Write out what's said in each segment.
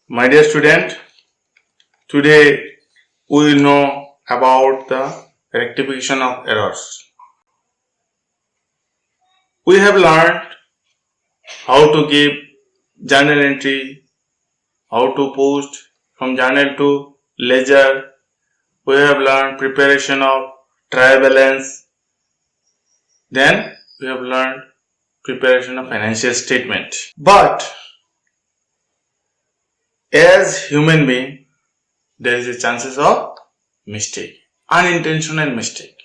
My dear student, today we will know about the rectification of errors. We have learned how to give journal entry, how to post from journal to ledger. We have learned preparation of trial balance. Then we have learned preparation of financial statement. But as human being, there is a chances of mistake, unintentional mistake.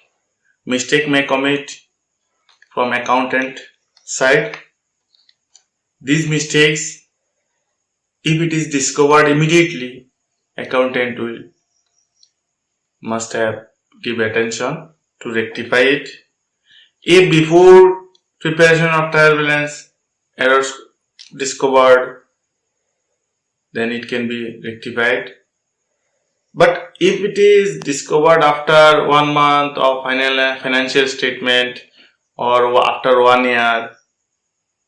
Mistake may commit from accountant side. These mistakes, if it is discovered immediately, accountant will must have give attention to rectify it. If before preparation of trial balance errors discovered, then it can be rectified. But if it is discovered after 1 month of financial statement or after 1 year,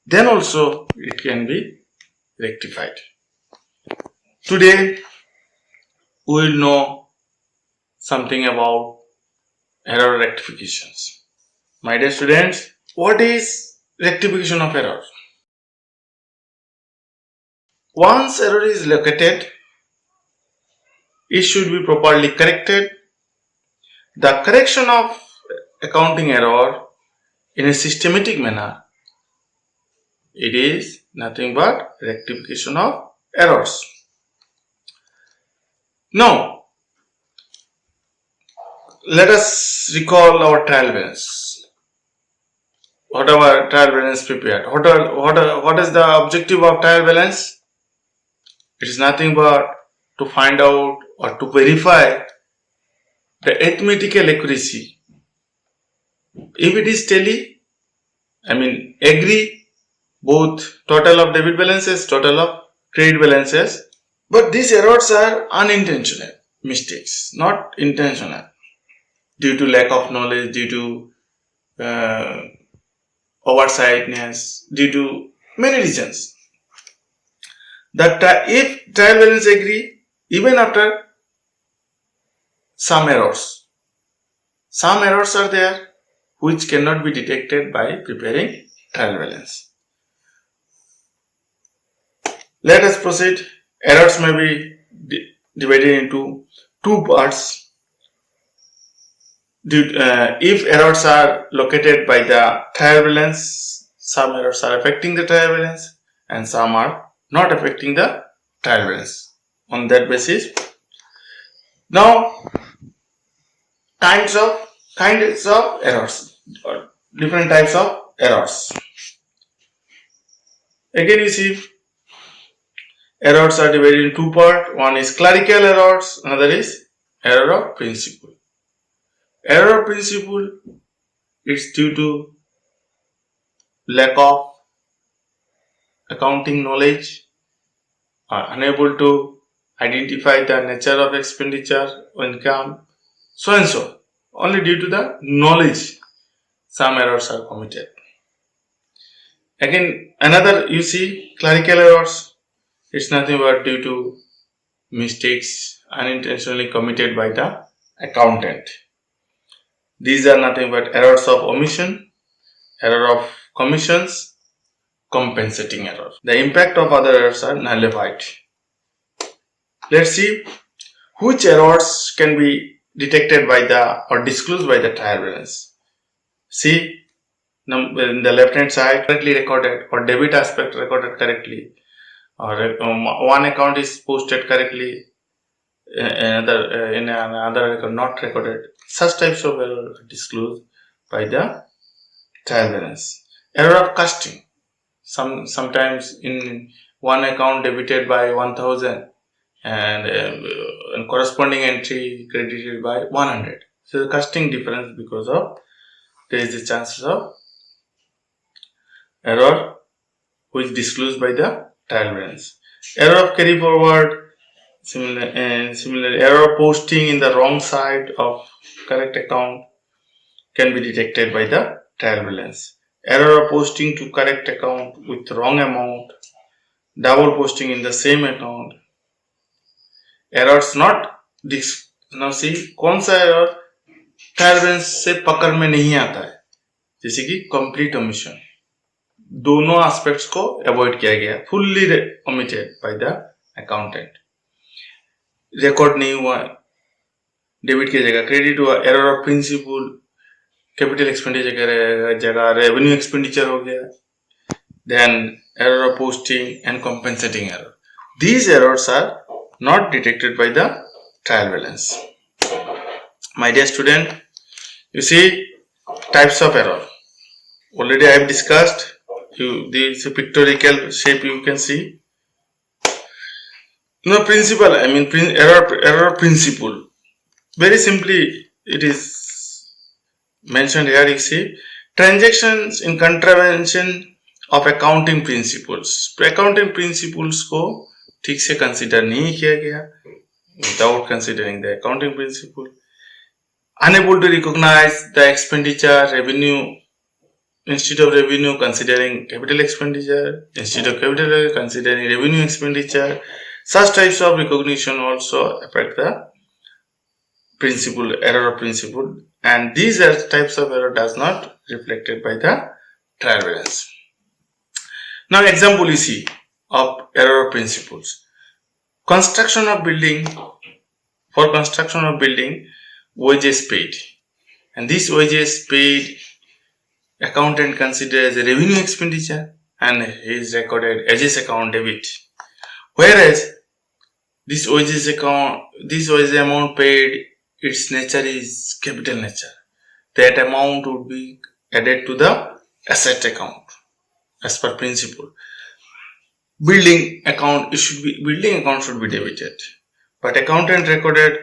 then also it can be rectified. Today we will know something about error rectifications. My dear students, what is rectification of error? Once error is located, it should be properly corrected. The correction of accounting error in a systematic manner, it is nothing but rectification of errors. Now, let us recall our trial balance. Whatever trial balance prepared. What is the objective of trial balance? It is nothing but to find out or to verify the arithmetical accuracy. If it is tally, agree both total of debit balances, total of credit balances. But these errors are unintentional mistakes, not intentional, due to lack of knowledge, due to oversightness, due to many reasons. That if trial balance agree, even after some errors are there which cannot be detected by preparing trial balance. Let us proceed. Errors may be divided into two parts. If errors are located by the trial balance, some errors are affecting the trial balance and some are not affecting the trial balance. On that basis, now kinds of errors, or different types of errors. Again, you see errors are divided in two parts. One is clerical errors, another is error of principle. Error of principle is due to lack of accounting knowledge, or unable to identify the nature of expenditure or income, so and so. Only due to the knowledge some errors are committed. Again, another you see clerical errors. It's nothing but due to mistakes unintentionally committed by the accountant. These are nothing but errors of omission, error of commissions, compensating error. The impact of other errors are nullified. Let's see which errors can be detected by the or disclosed by the trial balance. See, in the left hand side correctly recorded or debit aspect recorded correctly, or one account is posted correctly, another in another record not recorded. Such types of error are disclosed by the trial balance. Error of casting. Sometimes in one account debited by 1000 and corresponding entry credited by 100. So the casting difference, because of there is the chances of error which disclosed by the trial balance. Error of carry forward, similar error of posting in the wrong side of correct account can be detected by the trial balance. Error of posting to correct account with wrong amount, double posting in the same account errors not this. Now see कौन सा error trial balance से पकड़ में नहीं आता है, जैसे कि कंप्लीट ओमिशन, दोनों एस्पेक्ट्स को अवॉइड किया गया, fully omitted by the accountant. Record नहीं हुआ, डेबिट की जगह क्रेडिट हुआ, error of principle, capital expenditure की जगह रेवेन्यू एक्सपेंडिचर हो गया, then error of posting and compensating error. These errors are not detected by the trial balance. My dear student, you see types of error. Already I have discussed. This pictorial shape you can see. Now principle, I mean error principle. Very simply it is mentioned here. You see transactions in contravention of accounting principles. Accounting principles को ठीक से consider नहीं किया गया, without considering the accounting principle, unable to recognise the expenditure revenue, instead of revenue considering capital expenditure, instead of capital considering revenue expenditure, such types of recognition also affect the principle, error of principle, and these types of error does not reflected by the trial balance. Now example you see of error of principles. Construction of building, for construction of building, wages paid, and this wages paid accountant considers a revenue expenditure and is recorded as account debit, whereas this wages amount paid, its nature is capital nature. That amount would be added to the asset account as per principle. Building account should be debited, but accountant recorded,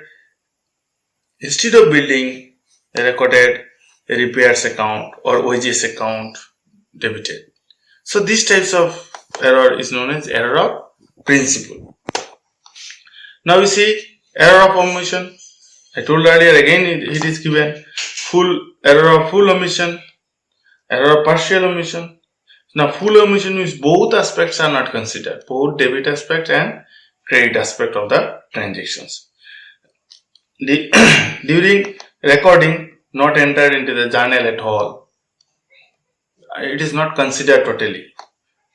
instead of building, they recorded a repairs account or wages account debited. So these types of error is known as error of principle. Now we see error of omission. I told earlier, again it is given error of full omission, error of partial omission. Now full omission means both aspects are not considered, both debit aspect and credit aspect of the transactions. During recording, not entered into the journal at all. It is not considered totally,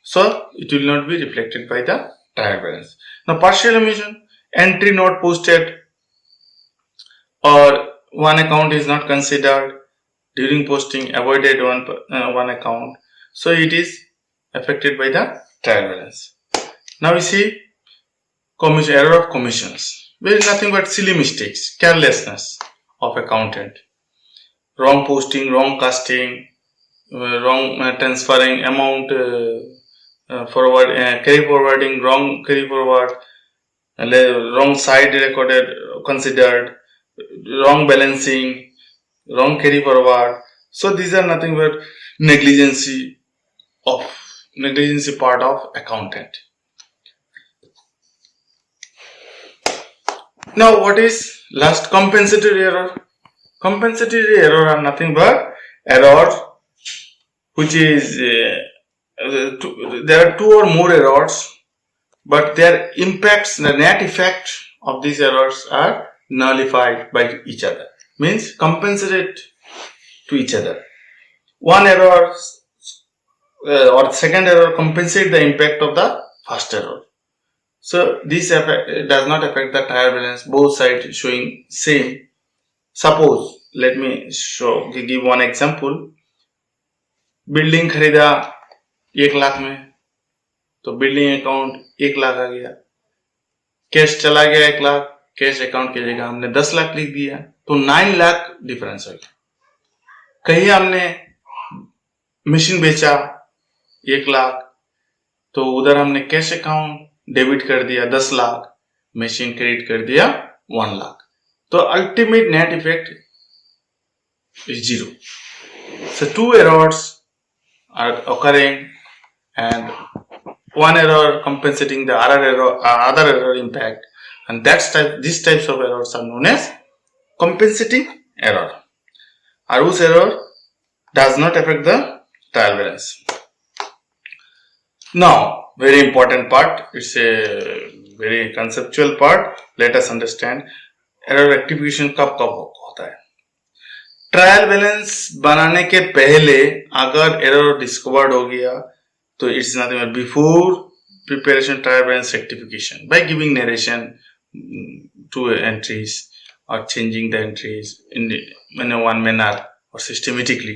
so it will not be reflected by the trial balance. Now partial omission, entry not posted or one account is not considered during posting, avoided one account. So it is affected by the trial balance. Now we see error of commissions. There is nothing but silly mistakes, carelessness of accountant, wrong posting, wrong casting, wrong transferring amount, carry forwarding, wrong carry forward, wrong side recorded considered, wrong balancing, wrong carry forward. So these are nothing but negligence part of accountant. Now what is last? Compensatory error. Compensatory error are nothing but errors which is there are two or more errors, but their impacts, the net effect of these errors are nullified by each other, means compensate to each other. One error or second error compensate the impact of the first error. So this does not affect the trial balance, both sides showing same. Suppose, let me give one example. Building खरीदा 1 लाख में, तो building account 1 lakh आ गया, cash चला गया 1 lakh, cash account की जगह हमने 10 लाख लिख दिया, तो 9 लाख डिफरेंस हो गया। कहीं हमने मशीन बेचा 1 लाख, तो उधर हमने कैश अकाउंट डेबिट कर दिया 10 लाख, मशीन क्रेडिट कर दिया 1 लाख, तो ultimate net effect is 0. So 2 errors are occurring and one error compensating the other error impact, and these types of errors are known as compensating error. Whose error does not affect the trial balance. Now very important part, it's a very conceptual part. Let us understand error rectification कब कब होता है. Trial balance बनाने के पहले अगर error discovered हो गया तो it's nothing before preparation trial balance rectification by giving narration to entries or changing the entries in one manner or systematically.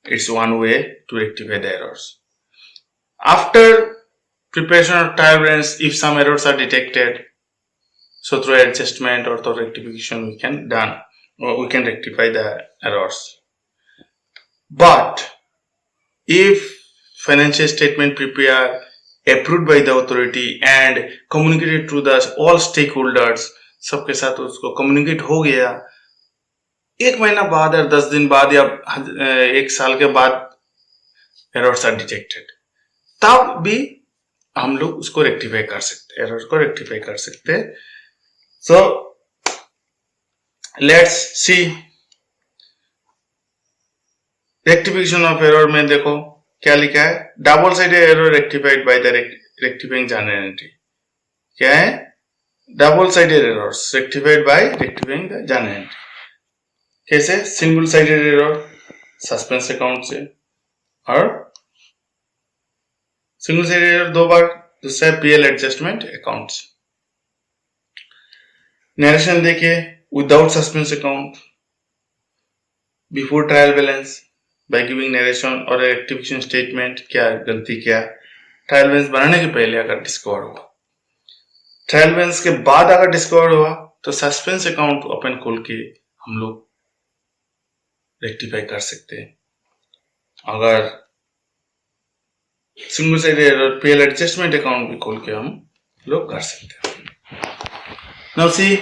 It's one way to rectify the errors. After preparation of trial balance, if some errors are detected, so through adjustment or through rectification we can rectify the errors. But if financial statement prepared, approved by the authority and communicated to the all stakeholders, सबके साथ उसको communicate हो गया, 1 महीना बाद या 10 दिन बाद या 1 साल के बाद errors are detected, तब भी हम लोग उसको रेक्टिफाई कर सकते, एरर को रेक्टिफाई कर सकते. So let's see rectification of error में देखो क्या लिखा है. Double sided error rectified by the rectifying journal entry. क्या है? Double sided errors rectified by rectifying the journal entry. कैसे? Single sided error suspense account से, और सिंगल साइडेड एरर 2 बार, दूसरा पीएल एडजस्टमेंट अकाउंट से. नरेशन देखिए without suspense account before trial balance by giving narration और रेक्टिफिकेशन स्टेटमेंट. क्या गलती, क्या ट्रायल बैलेंस बनाने के पहले अगर डिस्कवर हुआ, ट्रायल बैलेंस के बाद अगर डिस्कवर हुआ तो सस्पेंस अकाउंट ओपन खोल के हम लोग रेक्टिफाई कर सकते हैं. अगर single sided error PL adjustment account भी खोल के हम लोग कर सकते हैं. Now see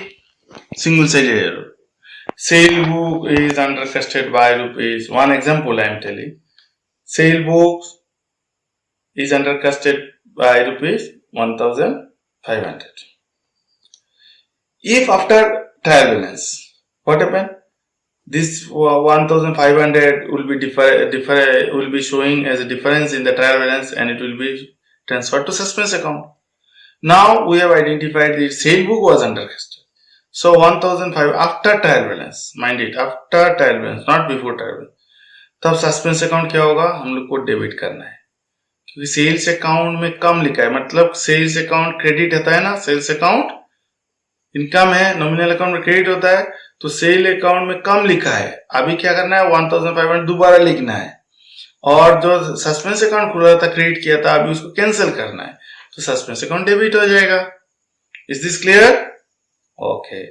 single sided error. Sale book is undercosted by rupees. One example I am telling. Sale book is undercosted by rupees 1,500. If after trial balance, what happened? This 1,500 will will be showing as a difference in the trial balance and it will be transferred to suspense account. Now we have identified the sale book was undercosted. So 1,500 after trial balance, mind it, after trial balance, not before trial balance. तब suspense account क्या होगा? हम लोग को debit करना है, क्योंकि sales account में कम लिखा है. मतलब सेल्स अकाउंट क्रेडिट होता है ना, सेल्स अकाउंट इनकम है, नॉमिनल अकाउंट में क्रेडिट होता है, तो सेल अकाउंट में कम लिखा है. अभी क्या करना है? 1,500 दोबारा लिखना है, और जो सस्पेंस अकाउंट खुला था, क्रेडिट किया था, अभी उसको कैंसिल करना है, तो सस्पेंस अकाउंट डेबिट हो जाएगा. Is this clear? ओके.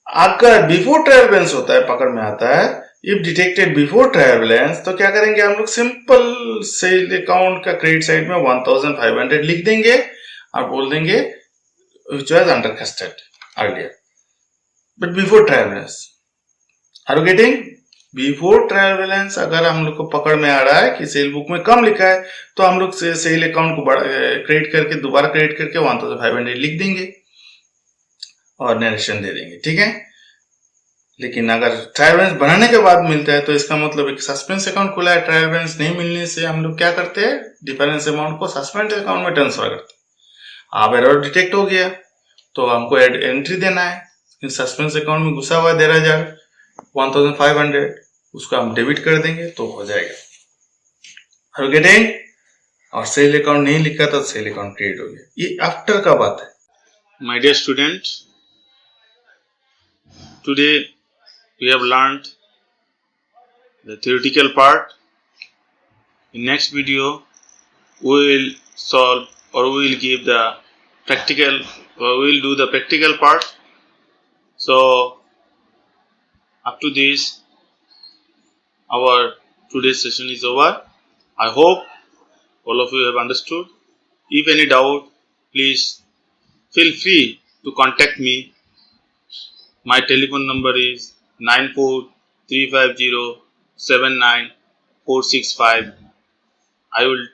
अगर बिफोर ट्रायल बैलेंस होता है, पकड़ में आता है, if detected before trial balance, तो क्या करेंगे हम लोग? सिंपल सेल अकाउंट का क्रेडिट साइड में 1,500 लिख देंगे और बोल देंगे which was undercosted earlier, but before trial balance. Are you getting? Before trial balance अगर हम लोग को पकड़ में आ रहा है कि सेल बुक में कम लिखा है, तो हम लोग सेल अकाउंट को क्रेडिट करके, दोबारा क्रेडिट करके 1,500 लिख देंगे और नरेशन दे देंगे. ठीक है. लेकिन अगर ट्रायल बैलेंस बनाने के बाद मिलता है, तो इसका मतलब एक सस्पेंस अकाउंट खुला है, ट्रायल बैलेंस नहीं मिलने से हम लोग क्या करते हैं? डिफरेंस अमाउंट को सस्पेंस अकाउंट में ट्रांसफर करते हैं. अब एरर डिटेक्ट हो गया तो हमको एंट्री देना है, सस्पेंस अकाउंट में घुसा हुआ 1,500, उसको हम डेबिट कर देंगे तो हो जाएगा. Are you getting? और सेल अकाउंट नहीं लिखा तो सेल अकाउंट क्रिएट हो गया. ये आफ्टर का बात है. My dear students, today we have learned the theoretical part. In next video, we will solve or we will give the practical, or we will do the practical part. So up to this, our today's session is over. I hope all of you have understood. If any doubt, please feel free to contact me. My telephone number is 9435079465. I will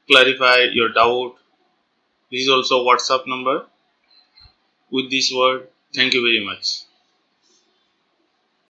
clarify your doubt. This is also WhatsApp number. With this word, thank you very much.